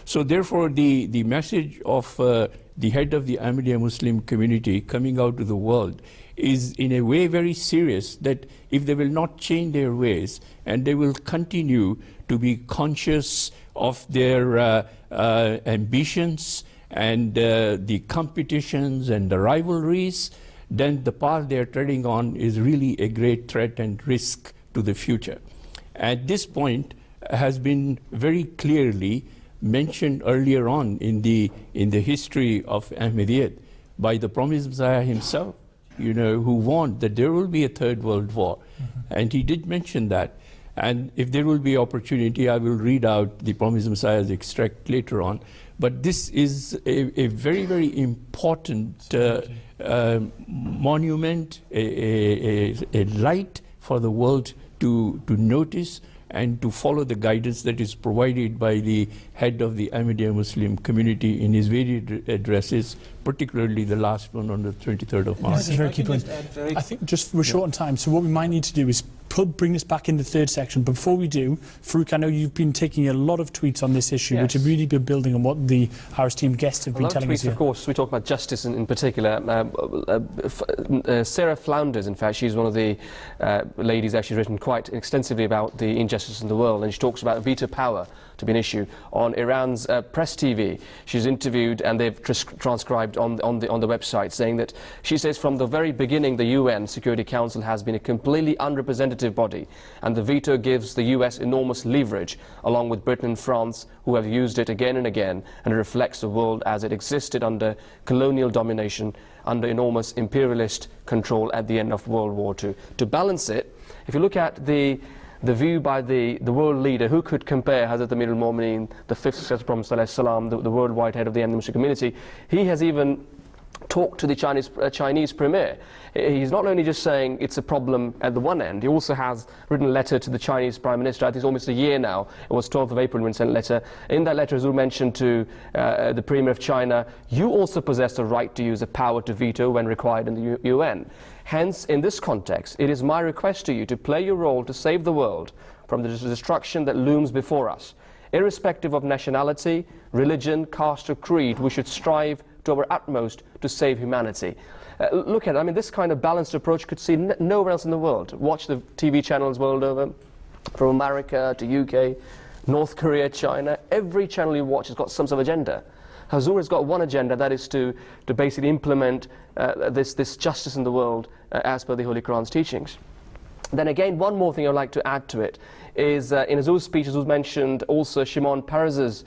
So therefore, the message of the head of the Ahmadiyya Muslim community coming out to the world is in a way very serious, that if they will not change their ways and they will continue to be conscious of their ambitions and the competitions and the rivalries, then the path they are treading on is really a great threat and risk to the future. At this point has been very clearly mentioned earlier on in the history of Ahmadiyyat by the Promised Messiah himself, you know, who warned that there will be a third world war. And he did mention that. And if there will be opportunity, I will read out the Promised Messiah's extract later on. But this is a very, very important monument, a light for the world to notice and to follow the guidance that is provided by the head of the Ahmadiyya Muslim community in his various addresses, particularly the last one on the 23rd of March. That's a very key point. I think just we're short on time, so what we might need to do is bring this back in the third section. But before we do, Farouk, I know you've been taking a lot of tweets on this issue, which have really been building on what the our esteemed guests have been telling us here. Of course, we talk about justice in particular. Sarah Flounders, in fact, she's one of the ladies actually written quite extensively about the injustice in the world, and she talks about veto power to be an issue on Iran's press TV. She's interviewed, and they've transcribed on the website, saying that she says from the very beginning the UN Security Council has been a completely unrepresentative body, and the veto gives the US enormous leverage, along with Britain and France, who have used it again and again, and it reflects the world as it existed under colonial domination, under enormous imperialist control at the end of World War II. To balance it, if you look at the view by the world leader, who could compare Hazrat Amir al-Mu'mineen, the fifth successor Prophet ﷺ, the worldwide head of the Muslim community. He has even talked to the Chinese premier. He's not only just saying it's a problem at the one end, he also has written a letter to the Chinese Prime Minister. I think it's almost a year now. It was 12th of April when he sent a letter. In that letter, Azur mentioned to the Premier of China, you also possess the right to use the power to veto when required in the UN. Hence, in this context, it is my request to you to play your role to save the world from the destruction that looms before us. Irrespective of nationality, religion, caste or creed, we should strive to our utmost to save humanity. Look at it, I mean, this kind of balanced approach could see nowhere else in the world. Watch the TV channels world over, from America to UK, North Korea, China. Every channel you watch has got some sort of agenda. Hazur has got one agenda, that is to basically implement this justice in the world as per the Holy Quran's teachings. Then again, one more thing I would like to add to it is in Hazur's speech, Hazur mentioned also Shimon Peres's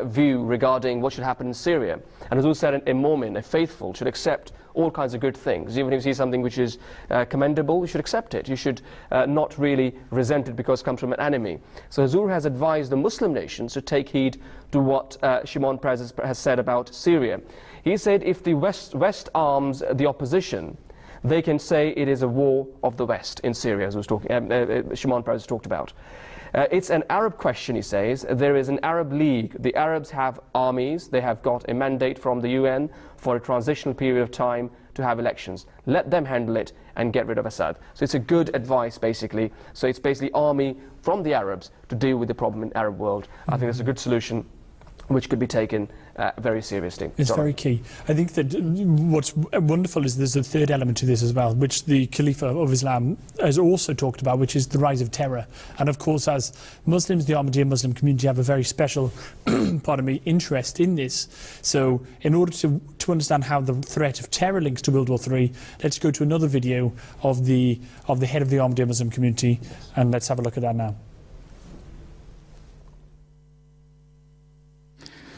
view regarding what should happen in Syria. And Hazur said a mu'min, a faithful, should accept all kinds of good things. Even if you see something which is commendable, you should accept it. You should not really resent it because it comes from an enemy. So Hazur has advised the Muslim nations to take heed to what Shimon Peres has said about Syria. He said if the West arms the opposition, they can say it is a war of the West in Syria, as was talking, Shimon Peres talked about. It's an Arab question, he says. There is an Arab League. The Arabs have armies. They have got a mandate from the UN for a transitional period of time to have elections. Let them handle it and get rid of Assad. So it's a good advice, basically. So it's basically army from the Arabs to deal with the problem in the Arab world. I think that's a good solution which could be taken very seriously. It's very key. I think that what's wonderful is there's a third element to this as well, which the Khalifa of Islam has also talked about, which is the rise of terror. And of course, as Muslims, the Ahmadiyya Muslim community have a very special, pardon me, interest in this. So in order to understand how the threat of terror links to World War III, let's go to another video of the head of the Ahmadiyya Muslim community, and let's have a look at that now.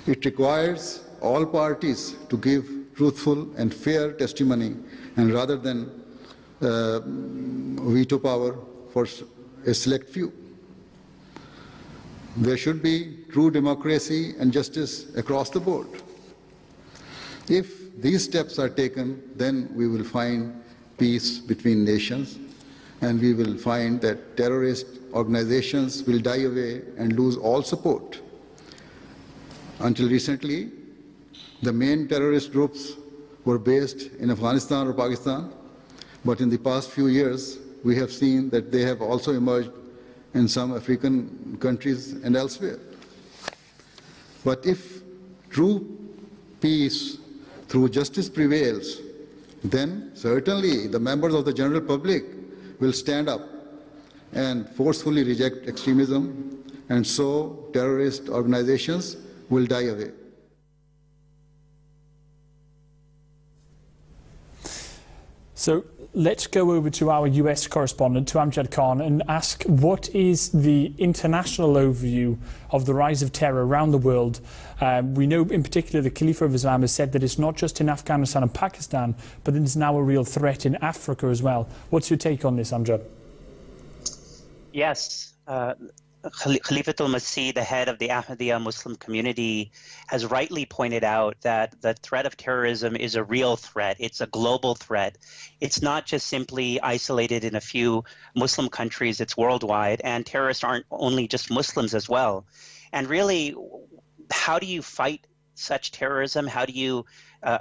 It requires all parties to give truthful and fair testimony, and rather than veto power for a select few. There should be true democracy and justice across the board. If these steps are taken, then we will find peace between nations, and we will find that terrorist organizations will die away and lose all support. Until recently, the main terrorist groups were based in Afghanistan or Pakistan, but in the past few years, we have seen that they have also emerged in some African countries and elsewhere. But if true peace through justice prevails, then certainly the members of the general public will stand up and forcefully reject extremism, and so terrorist organizations will die away. So let's go over to our US correspondent, to Amjad Khan, and ask what is the international overview of the rise of terror around the world. We know in particular the Caliph of Islam has said that it's not just in Afghanistan and Pakistan, but that it's now a real threat in Africa as well. What's your take on this, Amjad? Yes. Khalifatul Masih, the head of the Ahmadiyya Muslim community, has rightly pointed out that the threat of terrorism is a real threat. It's a global threat. It's not just simply isolated in a few Muslim countries, it's worldwide, and terrorists aren't only just Muslims as well. And really, how do you fight such terrorism, how do you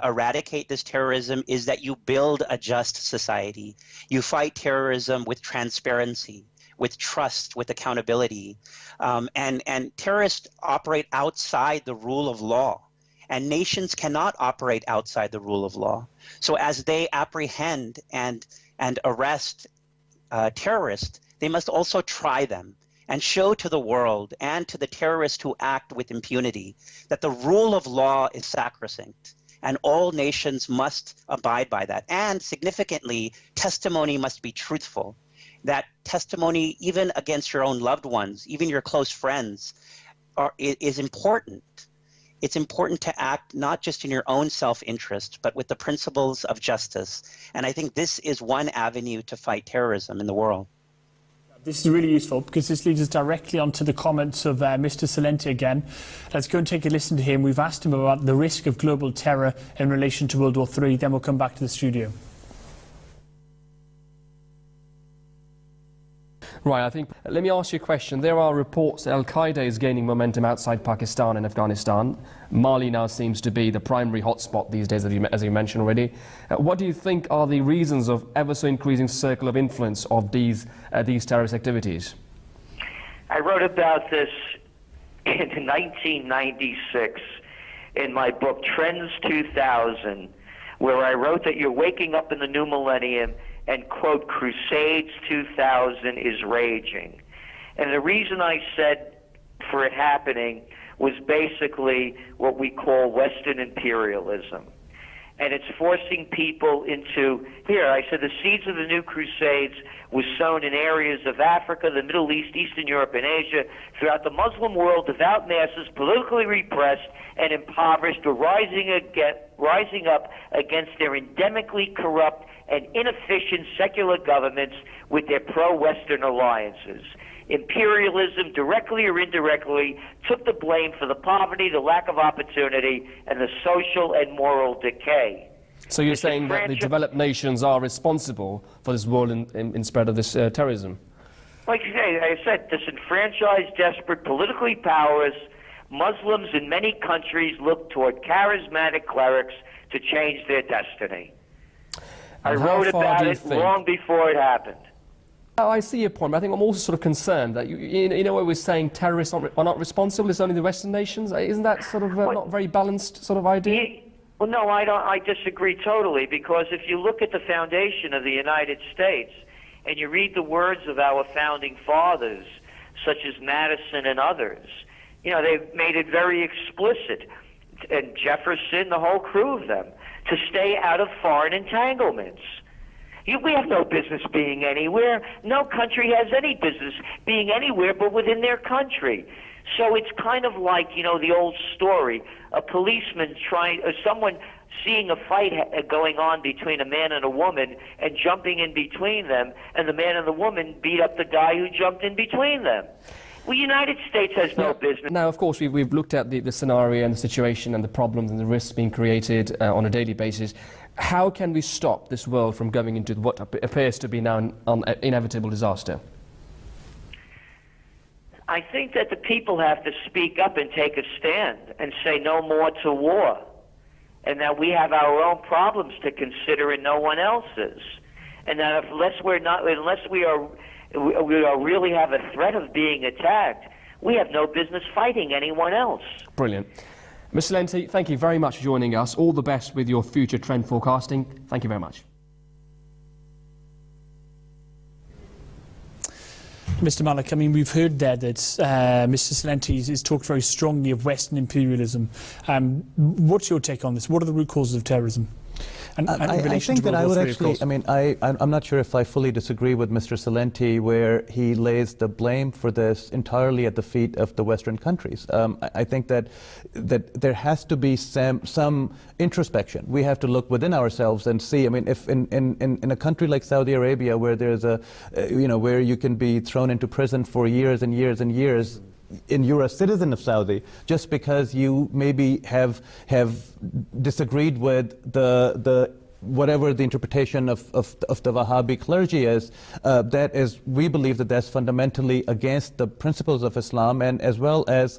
eradicate this terrorism, is that you build a just society. You fight terrorism with transparency, with trust, with accountability. And terrorists operate outside the rule of law. And nations cannot operate outside the rule of law. So as they apprehend and arrest terrorists, they must also try them and show to the world and to the terrorists who act with impunity that the rule of law is sacrosanct and all nations must abide by that. And significantly, testimony must be truthful. That testimony, even against your own loved ones, even your close friends, is important. It's important to act not just in your own self-interest, but with the principles of justice. And I think this is one avenue to fight terrorism in the world. This is really useful because this leads us directly onto the comments of Mr. Celente again. Let's go and take a listen to him. We've asked him about the risk of global terror in relation to World War III. Then we'll come back to the studio. Right, I think, let me ask you a question. There are reports that Al-Qaeda is gaining momentum outside Pakistan and Afghanistan. Mali now seems to be the primary hotspot these days, as you mentioned already. What do you think are the reasons of ever so increasing circle of influence of these terrorist activities? I wrote about this in 1996 in my book, Trends 2000, where I wrote that you're waking up in the new millennium and, quote, Crusades 2000 is raging. And the reason I said for it happening was basically what we call Western imperialism. And it's forcing people into, here, I said the seeds of the new Crusades was sown in areas of Africa, the Middle East, Eastern Europe, and Asia. Throughout the Muslim world, devout masses, politically repressed and impoverished, were rising up against their endemically corrupt and inefficient secular governments with their pro-Western alliances. Imperialism, directly or indirectly, took the blame for the poverty, the lack of opportunity, and the social and moral decay. So you're saying that the developed nations are responsible for this world in spread of this terrorism? Like I said, disenfranchised, desperate, politically powerless Muslims in many countries look toward charismatic clerics to change their destiny. I wrote about it long before it happened. Oh, I see your point, but I think I'm also sort of concerned that, in a way, we're saying terrorists are not responsible, it's only the Western nations. Isn't that sort of not very balanced sort of idea? Well, no, I disagree totally, because if you look at the foundation of the United States and you read the words of our founding fathers, such as Madison and others, they've made it very explicit, and Jefferson, the whole crew of them, to stay out of foreign entanglements. We have no business being anywhere. No country has any business being anywhere but within their country. So it's kind of like, the old story, a policeman someone seeing a fight going on between a man and a woman and jumping in between them, and the man and the woman beat up the guy who jumped in between them. Well, the United States has no business. Now, of course, we've looked at the scenario and the situation and the problems and the risks being created on a daily basis. How can we stop this world from going into what appears to be now an inevitable disaster? I think that the people have to speak up and take a stand and say no more to war, and that we have our own problems to consider and no one else's, and that unless we really have a threat of being attacked, we have no business fighting anyone else. Brilliant. Mr. Celente, thank you very much for joining us. All the best with your future trend forecasting. Thank you very much. Mr. Malik, I mean, we've heard there that Mr. Celente has talked very strongly of Western imperialism. What's your take on this? What are the root causes of terrorism? I think that I would actually, I'm not sure if I fully disagree with Mr. Celente, where he lays the blame for this entirely at the feet of the Western countries. I think that there has to be some introspection. We have to look within ourselves and see. I mean, if in a country like Saudi Arabia, where there's where you can be thrown into prison for years and years and years, and you're a citizen of Saudi, just because you maybe have disagreed with the whatever the interpretation of the Wahhabi clergy is, we believe that that's fundamentally against the principles of Islam, and as well as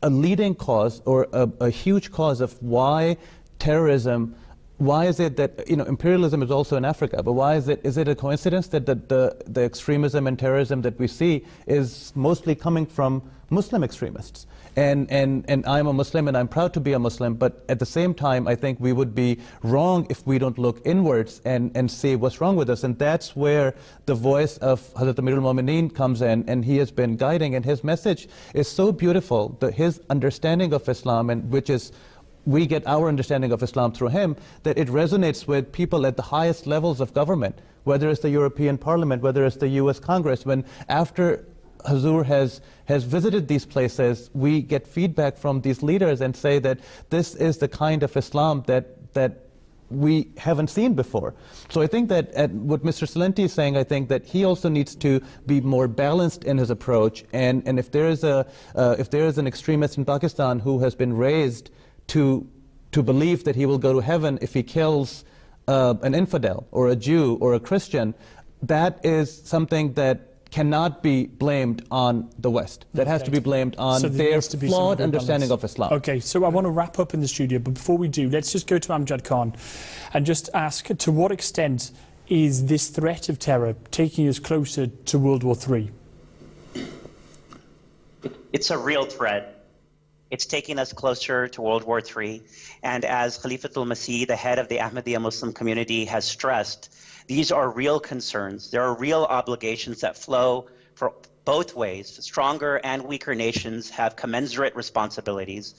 a leading cause or a huge cause of why terrorism. Why is it that, imperialism is also in Africa, but why is it a coincidence that the extremism and terrorism that we see is mostly coming from Muslim extremists? And I'm a Muslim and I'm proud to be a Muslim, but at the same time, I think we would be wrong if we don't look inwards and see what's wrong with us. And that's where the voice of Hazrat Amir al-Mu'mineen comes in, and he has been guiding, and his message is so beautiful, his understanding of Islam, and which is we get our understanding of Islam through him, that it resonates with people at the highest levels of government, whether it's the European Parliament, whether it's the US Congress. When after Hazur has visited these places, we get feedback from these leaders and say that this is the kind of Islam that we haven't seen before. So I think that what Mr. Salenti is saying, I think that he also needs to be more balanced in his approach. And if there is an extremist in Pakistan who has been raised to believe that he will go to heaven if he kills an infidel or a Jew or a Christian, that is something that cannot be blamed on the West. That has to be blamed on their flawed understanding of Islam. Okay, so I want to wrap up in the studio, but before we do, let's just go to Amjad Khan and just ask, to what extent is this threat of terror taking us closer to World War III? It's a real threat. It's taking us closer to World War III. And as Khalifatul Masih, the head of the Ahmadiyya Muslim community, has stressed, these are real concerns. There are real obligations that flow for both ways. Stronger and weaker nations have commensurate responsibilities.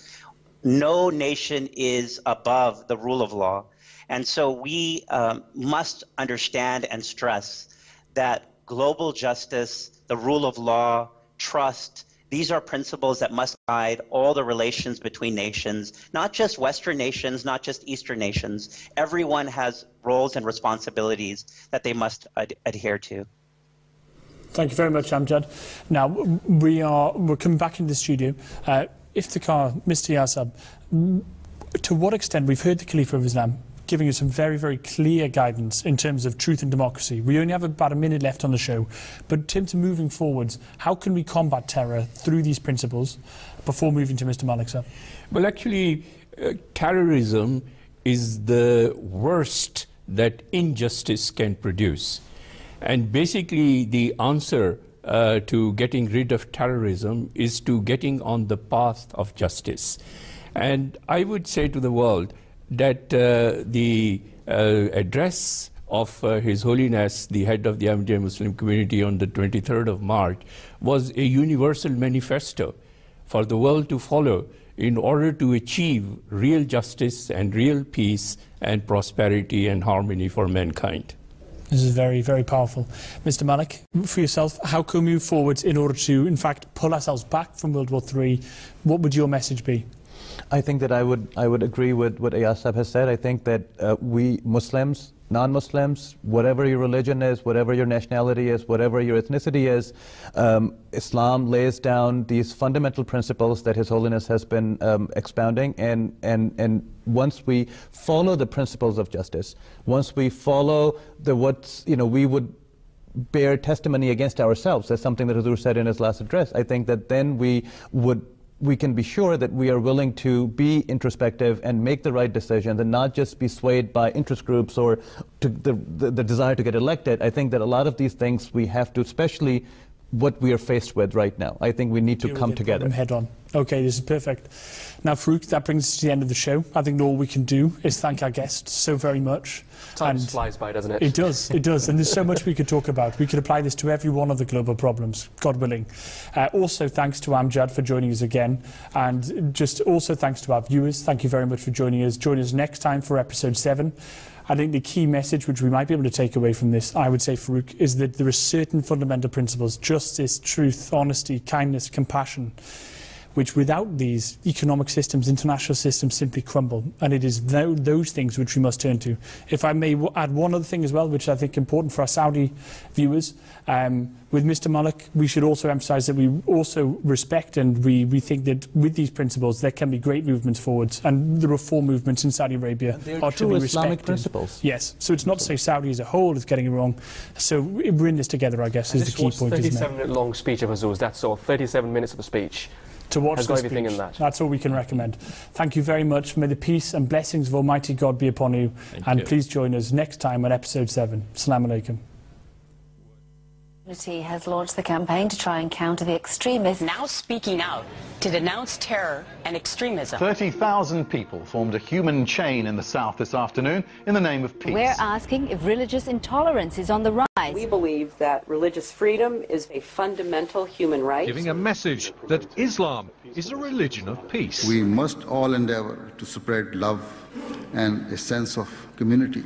No nation is above the rule of law. And so we must understand and stress that global justice, the rule of law, trust, these are principles that must guide all the relations between nations, not just Western nations, not just Eastern nations. Everyone has roles and responsibilities that they must adhere to. Thank you very much, Amjad. Now, we're coming back into the studio. Ifthikar, Mr. Yazab, to what extent, we've heard the Khalifa of Islam giving us some very, very clear guidance in terms of truth and democracy. We only have about a minute left on the show, but in terms of moving forwards, how can we combat terror through these principles before moving to Mr. Malik, sir? Well, actually, terrorism is the worst that injustice can produce. And basically, the answer to getting rid of terrorism is to getting on the path of justice. And I would say to the world that the address of His Holiness, the head of the Ahmadiyya Muslim community on the 23rd of March, was a universal manifesto for the world to follow in order to achieve real justice and real peace and prosperity and harmony for mankind. This is very, very powerful. Mr. Malik, for yourself, how can we move forward in order to, in fact, pull ourselves back from World War III? What would your message be? I think that I would agree with what Ayaz Sahib has said. I think that we Muslims, non-Muslims, whatever your religion is, whatever your nationality is, whatever your ethnicity is, Islam lays down these fundamental principles that His Holiness has been expounding, and once we follow the principles of justice, once we follow we would bear testimony against ourselves. That's something that Hazur said in his last address. I think that then we can be sure that we are willing to be introspective and make the right decisions and not just be swayed by interest groups or to the desire to get elected. I think that a lot of these things we have to, especially what we are faced with right now. I think we need to come together. Head on. Okay, this is perfect. Now, Farouk, that brings us to the end of the show. I think all we can do is thank our guests so very much. Time just flies by, doesn't it? It does, it does. And there's so much we could talk about. We could apply this to every one of the global problems, God willing. Also, thanks to Amjad for joining us again. And just also thanks to our viewers. Thank you very much for joining us. Join us next time for episode 7. I think the key message which we might be able to take away from this, I would say, Farouk, is that there are certain fundamental principles, justice, truth, honesty, kindness, compassion, which without these economic systems, international systems simply crumble. And it is those things which we must turn to. If I may add one other thing as well, which I think is important for our Saudi viewers, with Mr. Malik, we should also emphasize that we also respect and we think that with these principles there can be great movements forwards, and the reform movements in Saudi Arabia are to be respected. Islamic principles. Yes, so it's not to say Saudi as a whole is getting it wrong. So we're in this together, I guess, is the key point. 37-minute long speech of Hazur's, that's all, 37 minutes of the speech. to watch has the got everything speech. in that. That's all we can recommend. Thank you very much. May the peace and blessings of Almighty God be upon you. Thank you. Please join us next time on episode 7. Assalamu alaikum. Community has launched the campaign to try and counter the extremism. Now speaking out to denounce terror and extremism. 30,000 people formed a human chain in the south this afternoon in the name of peace. We're asking if religious intolerance is on the rise. We believe that religious freedom is a fundamental human right. Giving a message that Islam is a religion of peace. We must all endeavor to spread love and a sense of community.